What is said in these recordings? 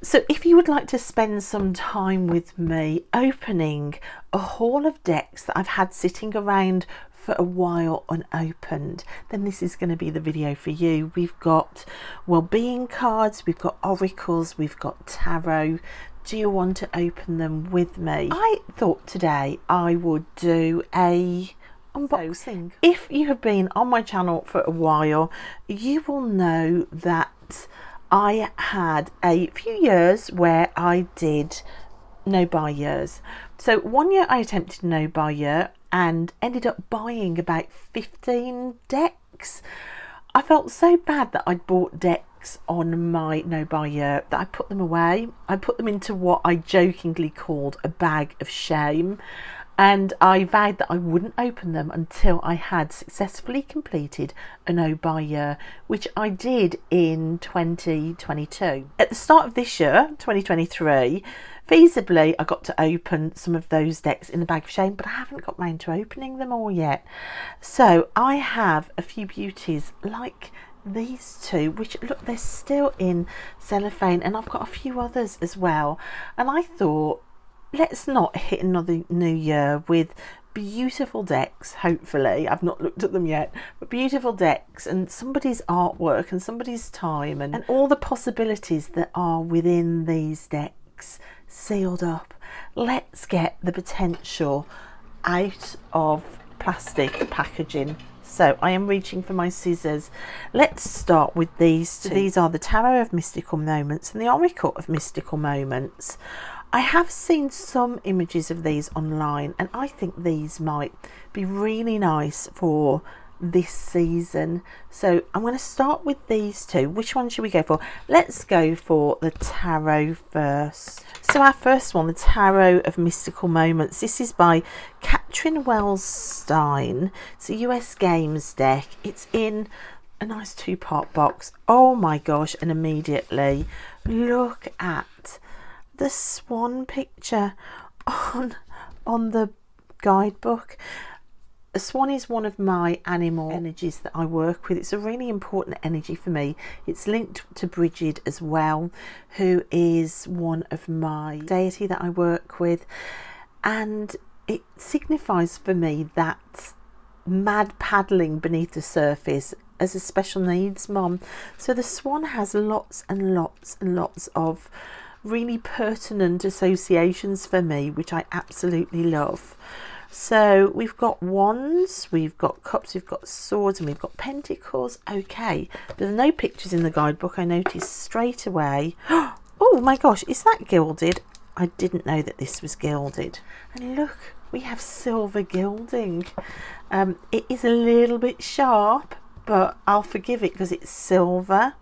So if you would like to spend some time with me opening a haul of decks that I've had sitting around for a while unopened, then this is going to be the video for you. We've got well-being cards, we've got oracles, we've got tarot. Do you want to open them with me? I thought today I would do a unboxing. If you have been on my channel for a while, you will know that I had a few years where I did no buy years. So 1 year I attempted no buy year and ended up buying about 15 decks. I felt so bad that I'd bought decks on my no buy year that I put them away. I put them into what I jokingly called a bag of shame, and I vowed that I wouldn't open them until I had successfully completed a no buy year, which I did in 2022. At the start of this year, 2023, feasibly I got to open some of those decks in the bag of shame, but I haven't got round to opening them all yet. So I have a few beauties like these two, which look, they're still in cellophane, and I've got a few others as well. And I thought, let's not hit another new year with beautiful decks. Hopefully, I've not looked at them yet, but beautiful decks and somebody's artwork and somebody's time and all the possibilities that are within these decks sealed up. Let's get the potential out of plastic packaging. So I am reaching for my scissors. Let's start with these two. These are the Tarot of Mystical Moments and the Oracle of Mystical Moments. I have seen some images of these online, and I think these might be really nice for this season. So I'm going to start with these two. Which one should we go for? Let's go for the tarot first. So our first one, the Tarot of Mystical Moments. This is by Catherine Wells Stein. It's a US Games deck. It's in a nice 2-part box. Oh my gosh, and immediately look at the swan picture on the guidebook. A swan is one of my animal energies that I work with. It's a really important energy for me. It's linked to Bridget as well, who is one of my deity that I work with, and it signifies for me that mad paddling beneath the surface as a special needs mom. So the swan has lots and lots and lots of really pertinent associations for me, which I absolutely love. So we've got wands, we've got cups, we've got swords, and we've got pentacles. Okay, there's no pictures in the guidebook. I noticed straight away. Oh my gosh, is that gilded? I didn't know that this was gilded. And look, we have silver gilding. It is a little bit sharp, but I'll forgive it because it's silver.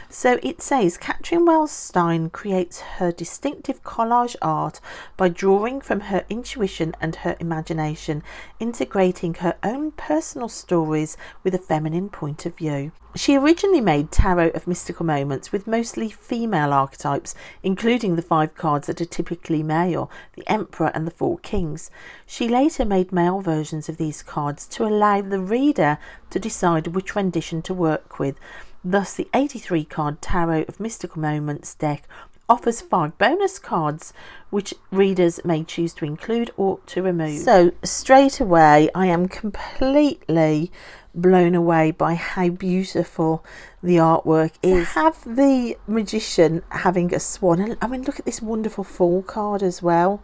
So it says, Catherine Wells Stein creates her distinctive collage art by drawing from her intuition and her imagination, integrating her own personal stories with a feminine point of view. She originally made Tarot of Mystical Moments with mostly female archetypes, including the 5 cards that are typically male, the Emperor and the 4 Kings. She later made male versions of these cards to allow the reader to decide which rendition to work with. Thus, the 83 card Tarot of Mystical Moments deck offers 5 bonus cards, which readers may choose to include or to remove. So straight away, I am completely blown away by how beautiful the artwork is. To have the magician having a swan, and I mean, look at this wonderful Fool card as well.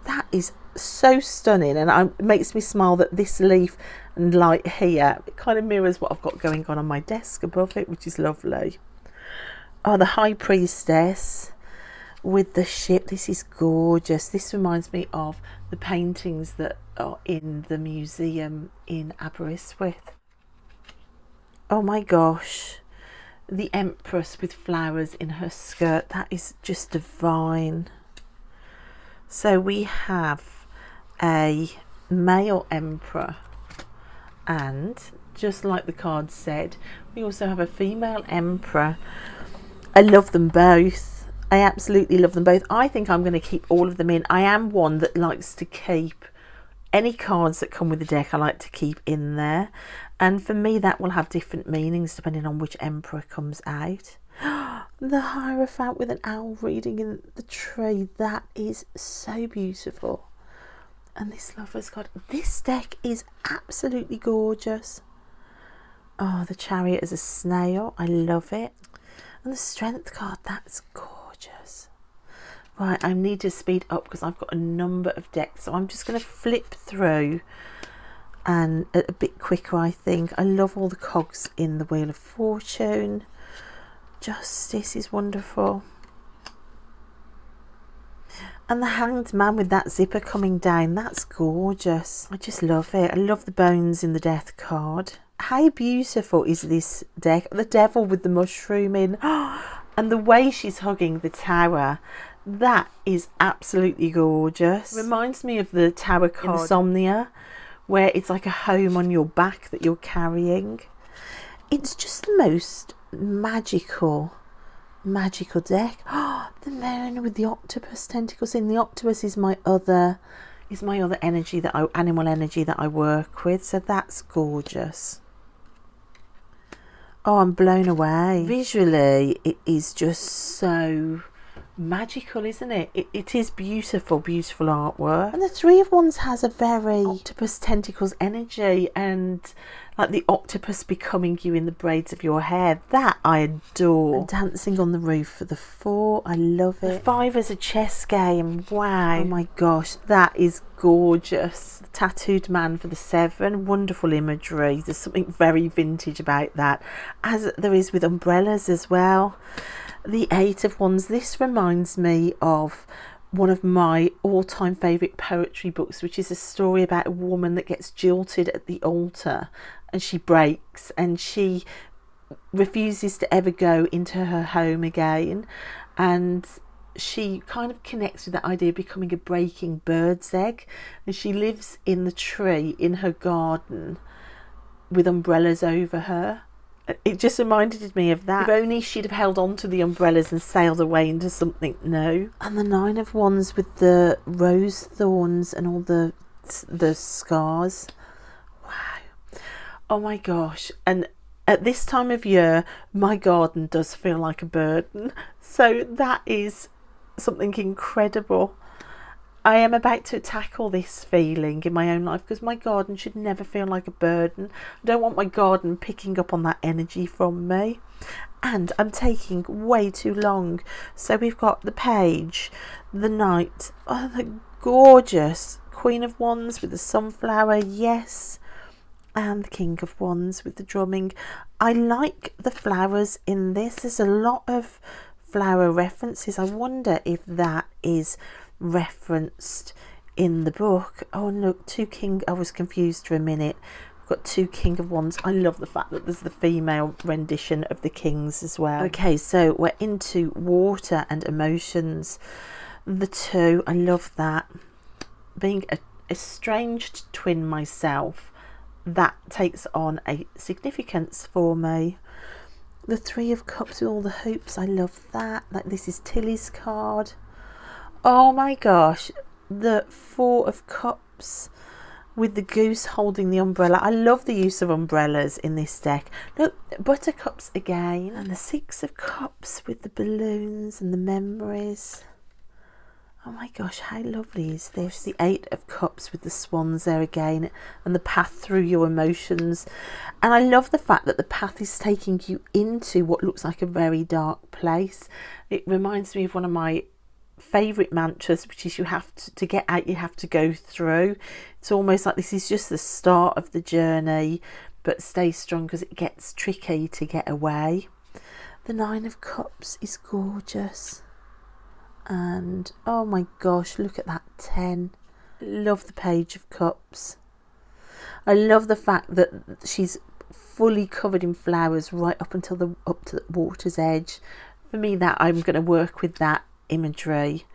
That is so stunning, and it makes me smile that this leaf and light here, it kind of mirrors what I've got going on my desk above it, which is lovely. Oh, the High Priestess with the ship. This is gorgeous. This reminds me of the paintings that are in the museum in Aberystwyth. Oh my gosh, the Empress with flowers in her skirt. That is just divine. So we have a male emperor, and just like the card said, we also have a female emperor. I love them both. I absolutely love them both. I think I'm going to keep all of them in. I am one that likes to keep any cards that come with the deck. I like to keep in there, and for me that will have different meanings depending on which emperor comes out. The Hierophant with an owl reading in the tree. That is so beautiful. And this Lover's card. This deck is absolutely gorgeous. Oh, the Chariot is a snail. I love it. And the Strength card. That's gorgeous. Right, I need to speed up because I've got a number of decks. So I'm just going to flip through and a bit quicker, I think. I love all the cogs in the Wheel of Fortune. Justice is wonderful. And the Hanged Man with that zipper coming down. That's gorgeous. I just love it. I love the bones in the Death card. How beautiful is this deck? The Devil with the mushroom in. And the way she's hugging the Tower. That is absolutely gorgeous. Reminds me of the Tower card Insomnia, where it's like a home on your back that you're carrying. It's just the most magical deck. The Moon with the octopus tentacles in. The octopus is my other energy animal energy that I work with, so that's gorgeous. Oh, I'm blown away. Visually it is just so magical, isn't it? It is beautiful artwork. And the Three of Wands has a very octopus tentacles energy, and like the octopus becoming you in the braids of your hair. That I adore. And Dancing on the Roof for the 4. I love it. The 5 is a chess game. Wow. Oh my gosh, that is gorgeous. The Tattooed Man for the 7. Wonderful imagery. There's something very vintage about that, as there is with umbrellas as well. The 8 of Wands. This reminds me of one of my all-time favourite poetry books, which is a story about a woman that gets jilted at the altar and she breaks and she refuses to ever go into her home again, and she kind of connects with that idea of becoming a breaking bird's egg, and she lives in the tree in her garden with umbrellas over her. It just reminded me of that. If only she'd have held on to the umbrellas and sailed away into something new. And the 9 of Wands with the rose thorns and all the scars. Wow. Oh my gosh. And at this time of year, my garden does feel like a burden. So that is something incredible. I am about to tackle this feeling in my own life, because my garden should never feel like a burden. I don't want my garden picking up on that energy from me. And I'm taking way too long. So we've got the Page, the Knight, oh, the gorgeous Queen of Wands with the sunflower, yes, and the King of Wands with the drumming. I like the flowers in this. There's a lot of flower references. I wonder if that is referenced in the book. Oh, and look, I was confused for a minute. I've got 2 King of Wands. I love the fact that there's the female rendition of the kings as well. Okay, so we're into water and emotions. The 2, I love that. Being a estranged twin myself, that takes on a significance for me. The 3 of Cups with all the hopes, I love that. Like, this is Tilly's card. Oh my gosh, the 4 of Cups with the goose holding the umbrella. I love the use of umbrellas in this deck. Look, buttercups again. And the 6 of Cups with the balloons and the memories. Oh my gosh, how lovely is this? The 8 of Cups with the swans there again, and the path through your emotions. And I love the fact that the path is taking you into what looks like a very dark place. It reminds me of one of my favourite mantras, which is you have to get out, you have to go through. It's almost like this is just the start of the journey, but stay strong because it gets tricky to get away. The 9 of Cups is gorgeous, and oh my gosh, look at that 10. Love the Page of Cups. I love the fact that she's fully covered in flowers right up to the water's edge. For me, that I'm going to work with that imagery.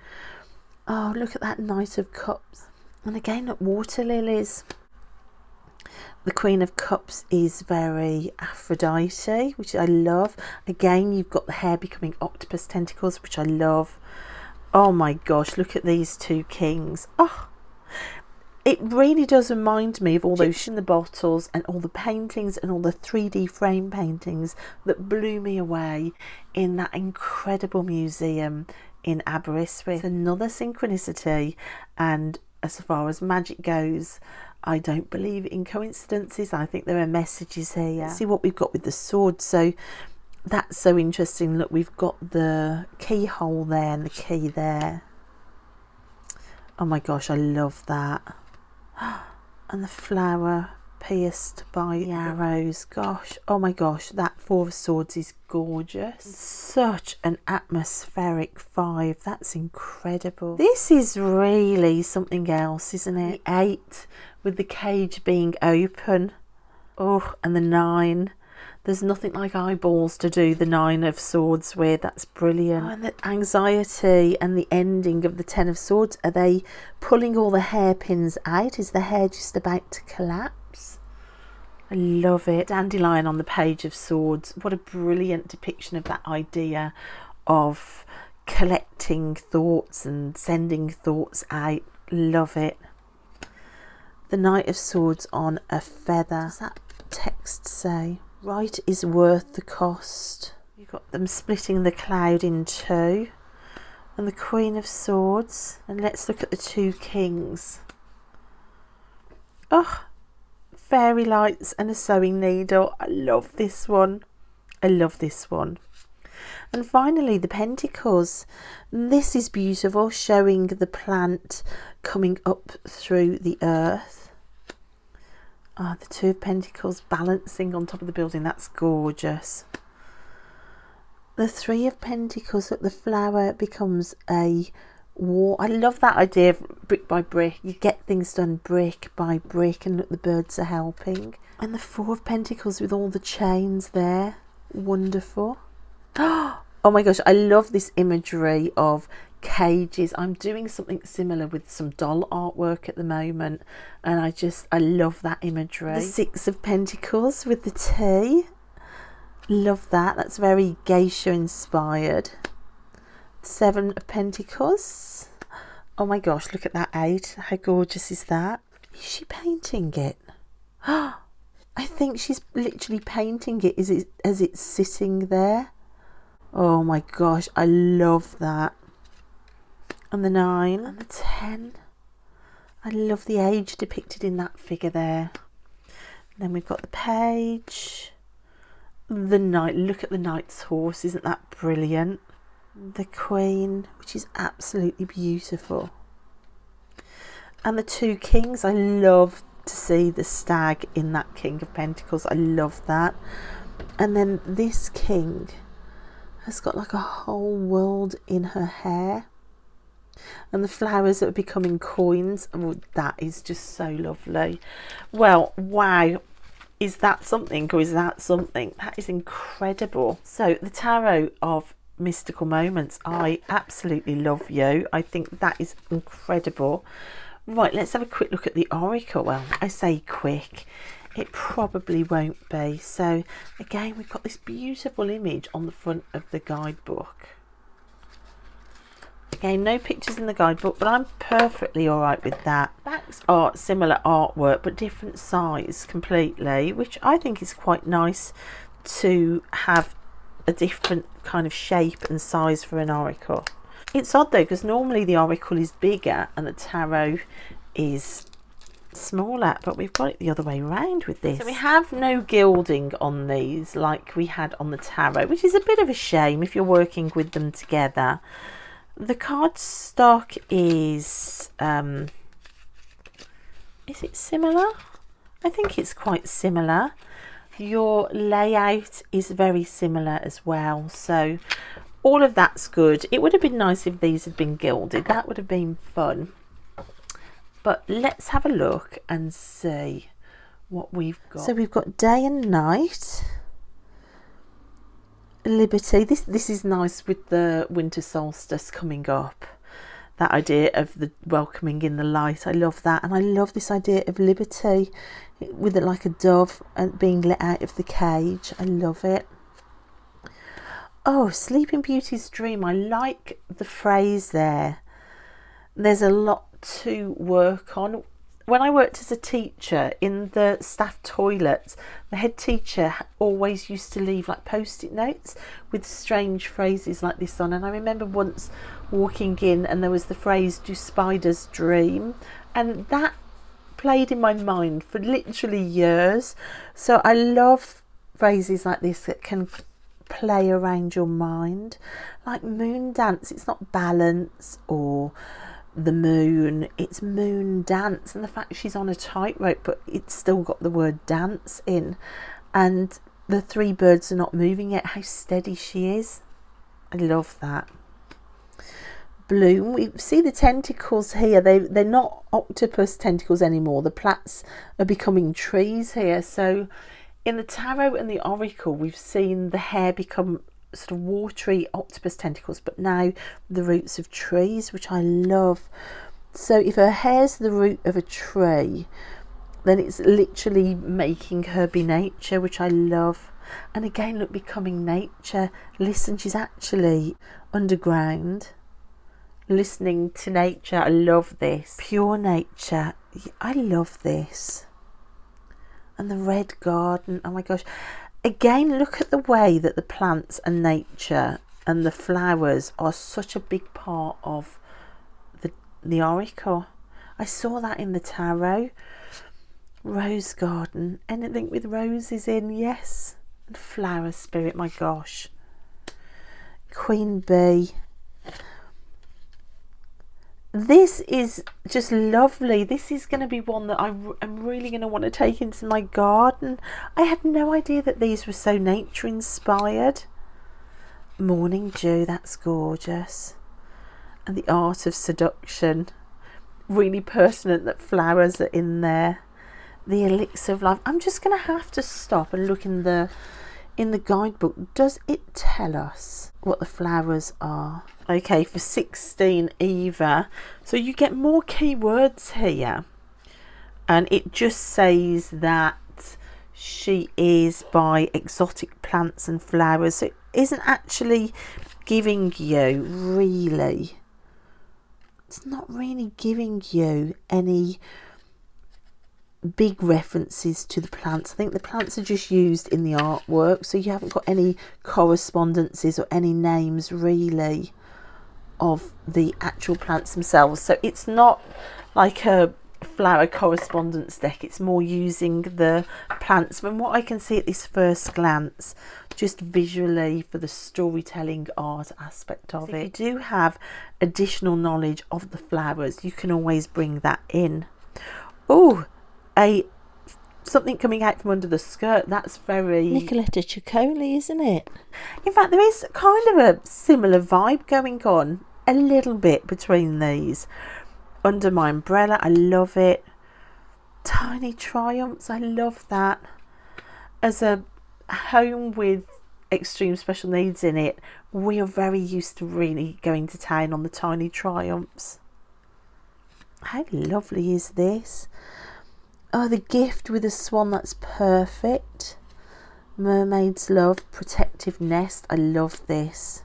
Oh, look at that Knight of Cups, and again at water lilies. The Queen of Cups is very Aphrodite, which I love. Again, you've got the hair becoming octopus tentacles, which I love. Oh my gosh, look at these 2 kings. Oh, It really does remind me of all those ships in the bottles and all the paintings and all the 3D frame paintings that blew me away in that incredible museum in Aberystwyth. It's another synchronicity, and as far as magic goes, I don't believe in coincidences. I think there are messages here. Let's see what we've got with the sword. So that's so interesting. Look, we've got the keyhole there and the key there. Oh my gosh, I love that. And the flower pierced by the arrows. Gosh, oh my gosh, that 4 of Swords is gorgeous. Such an atmospheric 5. That's incredible. This is really something else, isn't it? The 8 with the cage being open. Oh, and the 9. There's nothing like eyeballs to do the 9 of Swords with. That's brilliant. Oh, and the anxiety and the ending of the 10 of Swords. Are they pulling all the hairpins out? Is the hair just about to collapse? I love it. Dandelion on the Page of Swords. What a brilliant depiction of that idea of collecting thoughts and sending thoughts out. Love it. The Knight of Swords on a feather. What does that text say? Right is worth the cost. You've got them splitting the cloud in 2. And the Queen of Swords. And let's look at the 2 kings. Oh, fairy lights and a sewing needle. I love this one. I love this one. And finally, the Pentacles. This is beautiful, showing the plant coming up through the earth. Ah, the 2 of Pentacles balancing on top of the building. That's gorgeous. The 3 of Pentacles, look, the flower becomes a wall. I love that idea of brick by brick. You get things done brick by brick, and look, the birds are helping. And the 4 of Pentacles with all the chains there. Wonderful. Oh my gosh, I love this imagery of cages. I'm doing something similar with some doll artwork at the moment, and I love that imagery. The 6 of Pentacles with the T. Love that. That's very geisha inspired. 7 of Pentacles. Oh my gosh, look at that 8. How gorgeous is that? Is she painting it? I think she's literally painting it as it's sitting there. Oh my gosh, I love that. And the 9 and the 10. I love the age depicted in that figure there. And then we've got the page. The knight. Look at the knight's horse. Isn't that brilliant? The Queen, which is absolutely beautiful. And the 2 kings. I love to see the stag in that King of Pentacles. I love that. And then this king has got like a whole world in her hair. And the flowers that are becoming coins. Oh, that is just so lovely. Well, wow. Is that something, or is that something? That is incredible. So the Tarot of Mystical Moments. I absolutely love you. I think that is incredible. Right, let's have a quick look at the Oracle. Well, I say quick. It probably won't be. So again, we've got this beautiful image on the front of the guidebook. Again, no pictures in the guidebook, but I'm perfectly all right with that. Backs are similar artwork, but different size completely, which I think is quite nice to have a different kind of shape and size for an oracle. It's odd though, because normally the oracle is bigger and the tarot is smaller, but we've got it the other way around with this. So we have no gilding on these like we had on the tarot, which is a bit of a shame if you're working with them together. The cardstock is it similar? I think it's quite similar. Your layout is very similar as well, so all of that's good. It would have been nice if these had been gilded. That would have been fun. But let's have a look and see what we've got. So we've got day and night. Liberty. This is nice with the winter solstice coming up. That idea of the welcoming in the light. I love that. And I love this idea of liberty with it like a dove and being let out of the cage. I love it. Oh, Sleeping Beauty's dream. I like the phrase there. There's a lot to work on. when I worked as a teacher in the staff toilets, the head teacher always used to leave like post-it notes with strange phrases like this on. And I remember once walking in and there was the phrase, "Do spiders dream?" And that played in my mind for literally years. So I love phrases like this that can play around your mind. Like moon dance, it's not balance or the moon, it's moon dance, and the fact she's on a tightrope but it's still got the word dance in, and the three birds are not moving yet, how steady she is. I love that. Bloom, we see the tentacles here, they're not octopus tentacles anymore, the plaits are becoming trees here. So in the tarot and the oracle we've seen the hair become sort of watery octopus tentacles, but now the roots of trees, which I love. So if her hair's the root of a tree, then it's literally making her be nature, which I love. And again, look, becoming nature. Listen, she's actually underground listening to nature. I love this. Pure nature. I love this. And the red garden, oh my gosh. Again, look at the way that the plants and nature and the flowers are such a big part of the oracle. I saw that in the tarot. Rose garden, anything with roses in, yes. And flower spirit, my gosh. Queen bee. This is just lovely. This is going to be one that I'm really going to want to take into my garden. I had no idea that these were so nature inspired. Morning dew, that's gorgeous. And the art of seduction. Really pertinent that flowers are in there. The elixir of life. I'm just going to have to stop and look in the guidebook. Does it tell us what the flowers are? Okay, for 16 Eva. So you get more keywords here. And it just says that she is by exotic plants and flowers. So it isn't actually giving you really. It's not really giving you any big references to the plants. I think the plants are just used in the artwork, so you haven't got any correspondences or any names really of the actual plants themselves. So it's not like a flower correspondence deck, it's more using the plants from what I can see at this first glance, just visually for the storytelling art aspect of it. If you do have additional knowledge of the flowers, you can always bring that in. Oh, something coming out from under the skirt, that's very Nicoletta Ciccoli, isn't it? In fact, there is kind of a similar vibe going on a little bit between these. Under my umbrella, I love it. Tiny triumphs, I love that. As a home with extreme special needs in it, we are very used to really going to town on the tiny triumphs. How lovely is this? Oh, the gift with a swan, that's perfect. Mermaid's love, protective nest, I love this.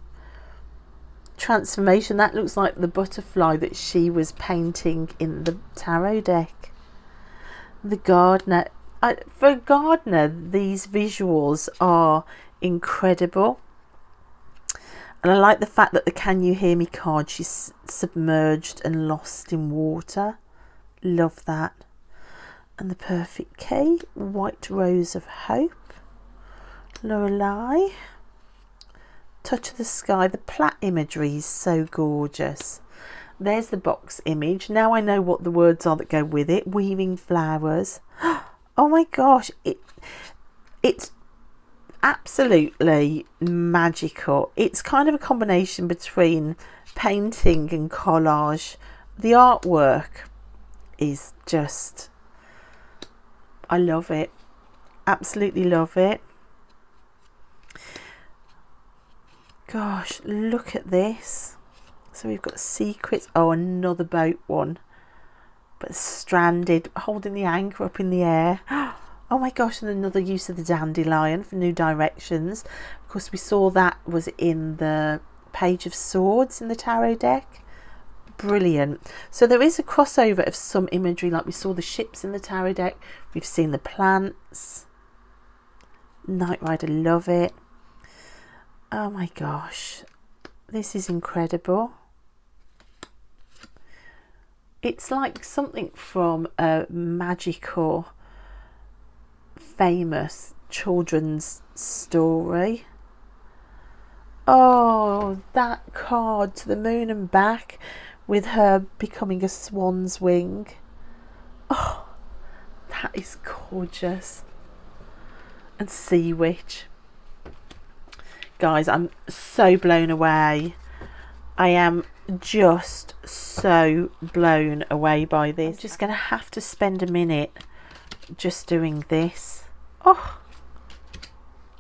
Transformation, that looks like the butterfly that she was painting in the tarot deck. The gardener, for a gardener, these visuals are incredible. And I like the fact that the Can You Hear Me card, she's submerged and lost in water. Love that. And the perfect key, white rose of hope. Lorelei. Touch of the sky. The plait imagery is so gorgeous. There's the box image. Now I know what the words are that go with it. Weaving flowers. Oh my gosh, it's absolutely magical. It's kind of a combination between painting and collage. The artwork is just, I love it. Absolutely love it. Gosh, look at this. So we've got secrets. Oh, another boat one. But stranded, holding the anchor up in the air. Oh my gosh, and another use of the dandelion for new directions. Of course, we saw that was in the Page of Swords in the tarot deck. brilliant. So there is a crossover of some imagery, like we saw the ships in the tarot deck, we've seen the plants. Knight Rider, love it. Oh my gosh, this is incredible. It's like something from a magical, famous children's story. Oh, that card, To the Moon and Back, with her becoming a swan's wing. Oh, that is gorgeous. And Sea Witch. Guys, I'm so blown away. I am just so blown away by this. I'm just going to have to spend a minute just doing this. Oh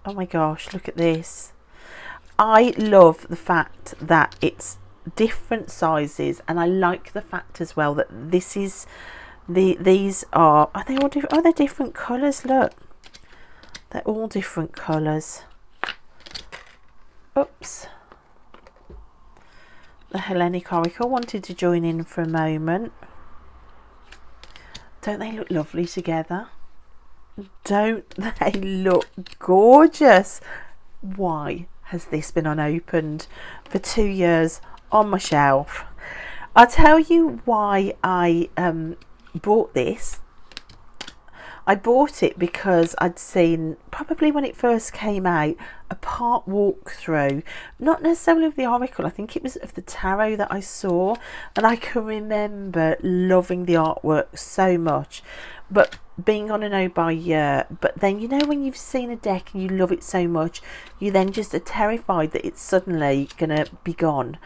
my gosh, look at this. I love the fact that it's different sizes, and I like the fact as well that this is these are they all different? Oh, they're different colours. Look, they're all different colours. Oops. The Hellenic Oracle wanted to join in for a moment. Don't they look lovely together? Don't they look gorgeous? Why has this been unopened for 2 years on my shelf? I'll tell you why I bought this. I bought it because I'd seen, probably when it first came out, a part walkthrough, not necessarily of the Oracle, I think it was of the tarot that I saw, and I can remember loving the artwork so much, but being on a no buy year. But then, you know, when you've seen a deck and you love it so much, you then just are terrified that it's suddenly gonna be gone.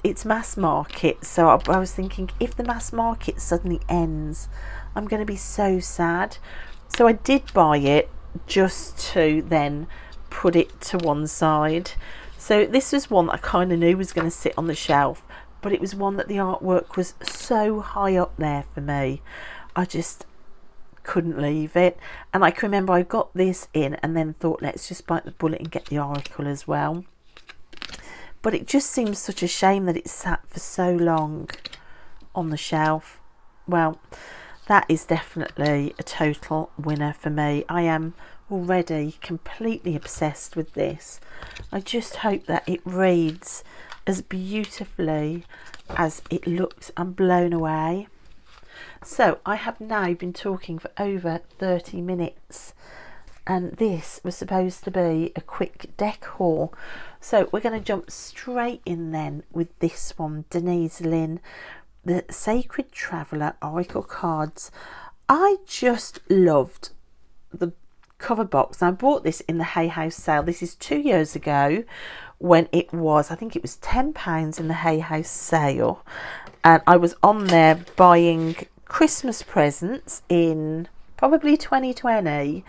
It's mass market, so I was thinking, if the mass market suddenly ends, I'm going to be so sad. So I did buy it just to then put it to one side. So this was one that I kind of knew was going to sit on the shelf, but it was one that the artwork was so high up there for me, I just couldn't leave it. And I can remember I got this in and then thought, let's just bite the bullet and get the Oracle as well. But it just seems such a shame that it sat for so long on the shelf. Well, that is definitely a total winner for me. I am already completely obsessed with this. I just hope that it reads as beautifully as it looks. I'm blown away. So I have now been talking for over 30 minutes, and this was supposed to be a quick deck haul. So we're going to jump straight in then with this one, Denise Lynn, the Sacred Traveller Oracle cards. I just loved the cover box. And I bought this in the Hay House sale. This is 2 years ago, when it was, I think it was £10 in the Hay House sale. And I was on there buying Christmas presents in probably 2020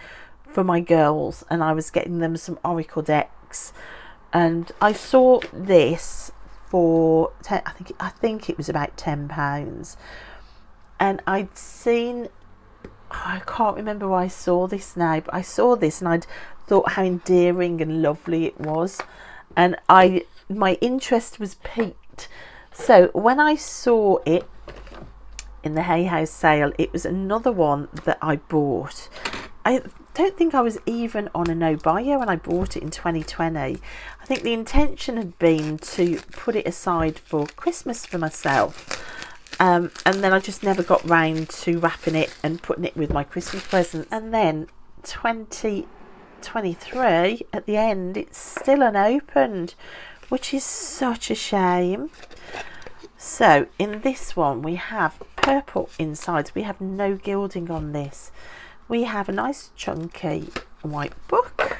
for my girls, and I was getting them some Oracle decks. And I saw this for I think it was about £10, and I'd seen, I can't remember why I saw this now, but I saw this and I'd thought how endearing and lovely it was, and my interest was piqued. So when I saw it in the Hay House sale, it was another one that I bought. I don't think I was even on a no buy year when I bought it in 2020. I think the intention had been to put it aside for Christmas for myself, and then I just never got round to wrapping it and putting it with my Christmas presents. And then 2023 at the end, it's still unopened, which is such a shame. So in this one we have purple insides. We have no gilding on this. We have a nice chunky white book,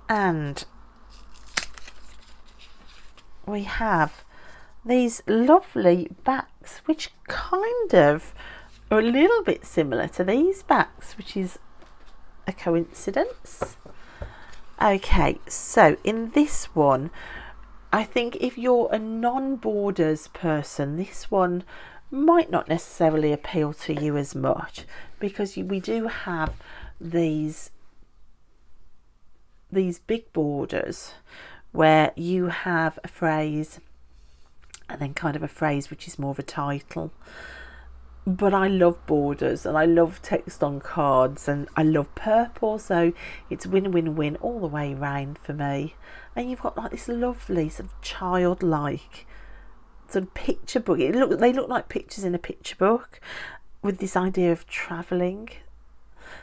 and we have these lovely backs, which kind of are a little bit similar to these backs, which is a coincidence. Okay, so in this one, I think if you're a non-borders person, this one might not necessarily appeal to you as much, because we do have these big borders where you have a phrase and then kind of a phrase which is more of a title. But I love borders and I love text on cards, and I love purple, so it's win-win-win all the way round for me. And you've got like this lovely sort of childlike sort of picture book. They look like pictures in a picture book with this idea of travelling.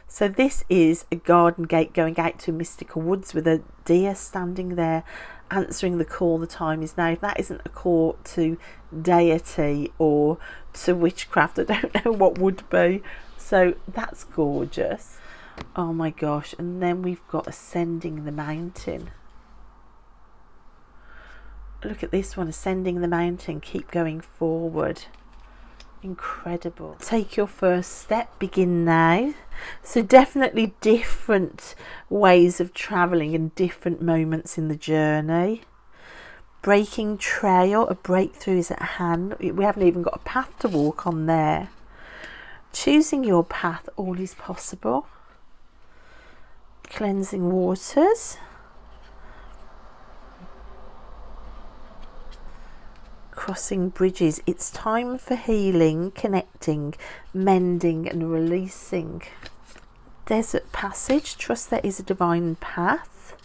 So this is a garden gate going out to mystical woods with a deer standing there answering the call. The time is now. If that isn't a call to deity or to witchcraft, I don't know what would be. So that's gorgeous. Oh my gosh. And then we've got ascending the mountain. Look at this one, ascending the mountain, keep going forward. Incredible. Take your first step, begin now. So definitely different ways of travelling and different moments in the journey. Breaking trail, a breakthrough is at hand. We haven't even got a path to walk on there. Choosing your path, all is possible. Cleansing waters. Crossing bridges. It's time for healing, connecting, mending and releasing. Desert passage. Trust there is a divine path.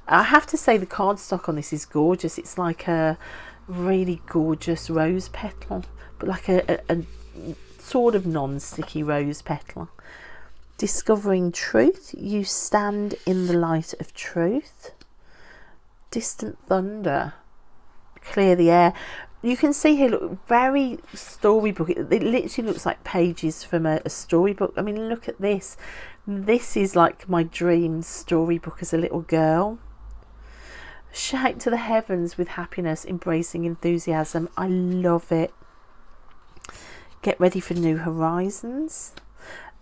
I have to say the cardstock on this is gorgeous. It's like a really gorgeous rose petal, but like a sort of non-sticky rose petal. Discovering truth. You stand in the light of truth. Distant thunder. Clear the air. You can see here, look, very storybook. It literally looks like pages from a storybook. I mean, look at this. This is like my dream storybook as a little girl. Shout to the heavens with happiness, embracing enthusiasm. I love it. Get ready for new horizons.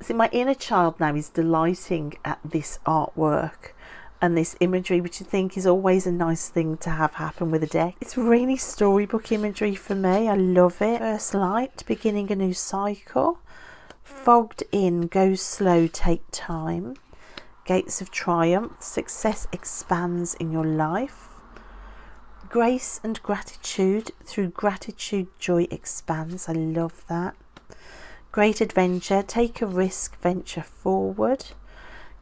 See, my inner child now is delighting at this artwork and this imagery, which I think is always a nice thing to have happen with a deck. It's really storybook imagery for me. I love it. First light, beginning a new cycle. Fogged in, go slow, take time. Gates of triumph, success expands in your life. Grace and gratitude, through gratitude joy expands. I love that. Great adventure, take a risk, venture forward.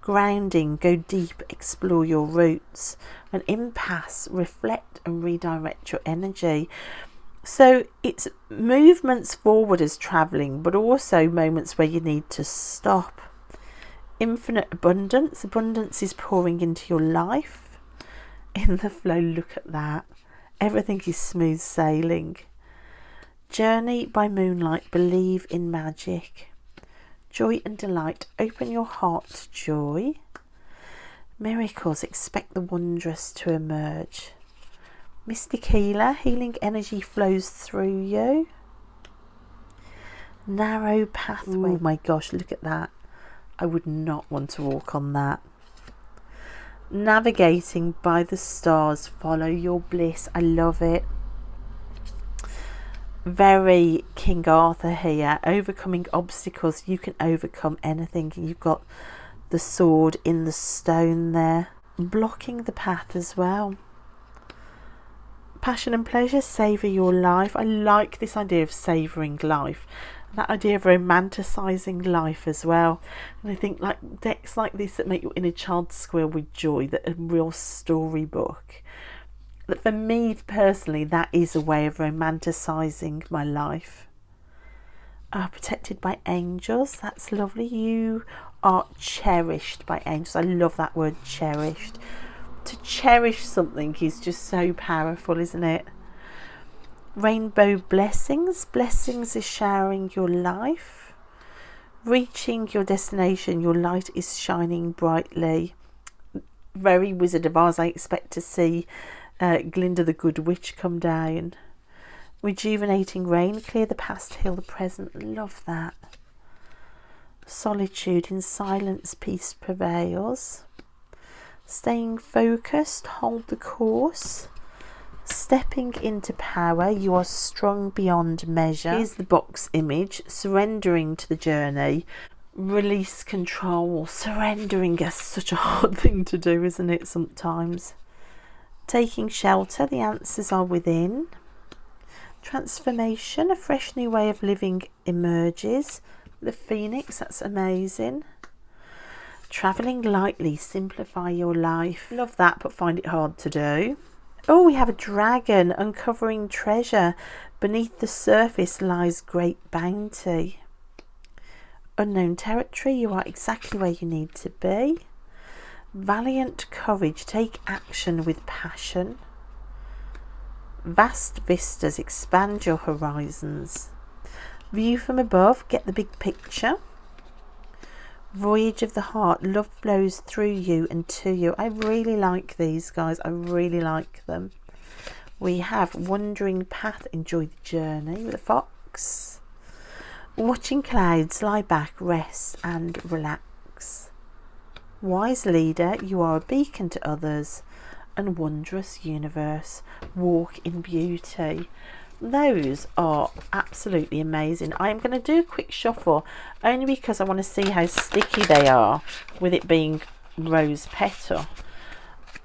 Grounding, go deep, explore your roots. An impasse, reflect and redirect your energy. So it's movements forward as travelling, but also moments where you need to stop. Infinite abundance. Abundance is pouring into your life. In the flow, look at that. Everything is smooth sailing. Journey by moonlight, believe in magic. Joy and delight, open your heart to joy. Miracles, expect the wondrous to emerge. Mystic healer, healing energy flows through you. Narrow pathway. Oh my gosh, look at that. I would not want to walk on that. Navigating by the stars, follow your bliss. I love it. Very King Arthur here. Overcoming obstacles. You can overcome anything. You've got the sword in the stone there. Blocking the path as well. Passion and pleasure, savour your life. I like this idea of savouring life. That idea of romanticising life as well. And I think like decks like this that make your inner child squeal with joy, that a real storybook. That for me personally, that is a way of romanticising my life. Protected by angels, that's lovely. You are cherished by angels. I love that word, cherished. To cherish something is just so powerful, isn't it? Rainbow blessings. Blessings is showering your life. Reaching your destination, your light is shining brightly. Very Wizard of Oz. I expect to see Glinda the Good Witch come down. Rejuvenating rain, clear the past, heal the present. Love that. Solitude, in silence peace prevails. Staying focused, hold the course. Stepping into power, you are strong beyond measure. Here's the box image. Surrendering to the journey. Release control. Surrendering is such a hard thing to do, isn't it, sometimes? Taking shelter, the answers are within. Transformation, a fresh new way of living emerges. The Phoenix, that's amazing. Travelling lightly, simplify your life. Love that, but find it hard to do. Oh, we have a dragon, uncovering treasure. Beneath the surface lies great bounty. Unknown territory, you are exactly where you need to be. Valiant courage, take action with passion. Vast vistas, expand your horizons. View from above, get the big picture. Voyage of the heart, love flows through you and to you. I really like these, guys. I really like them. We have wandering path, enjoy the journey with a fox. Watching clouds, lie back, rest and relax. Wise leader, you are a beacon to others. And wondrous universe, walk in beauty. Those are absolutely amazing. I'm going to do a quick shuffle only because I want to see how sticky they are with it being rose petal.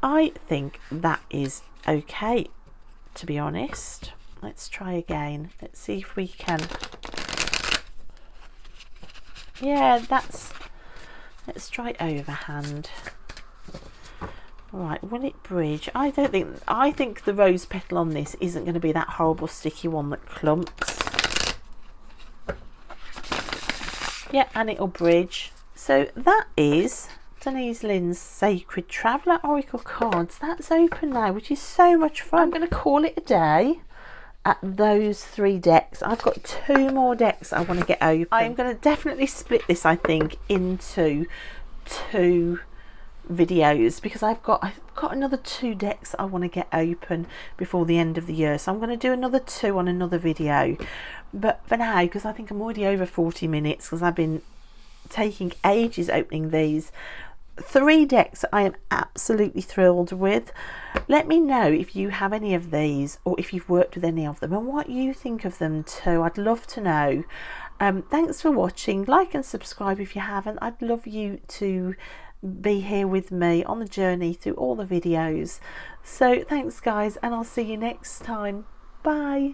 I think that is okay, to be honest. Let's try again. Let's see if we can. Yeah, let's try overhand. Right, will it bridge? I think the rose petal on this isn't going to be that horrible sticky one that clumps. Yeah, and it'll bridge. So that is Denise Lynn's Sacred Traveller Oracle cards. That's open now, which is so much fun. I'm going to call it a day at those 3 decks. I've got 2 more decks I want to get open. I'm going to definitely split this, I think, into 2 videos because I've got another 2 decks I want to get open before the end of the year, so I'm going to do another 2 on another video. But for now, because I think I'm already over 40 minutes because I've been taking ages opening these 3 decks, I am absolutely thrilled with. Let me know if you have any of these or if you've worked with any of them and what you think of them too. I'd love to know. Thanks for watching. Like and subscribe if you haven't. I'd love you to be here with me on the journey through all the videos. So thanks guys, and I'll see you next time. Bye.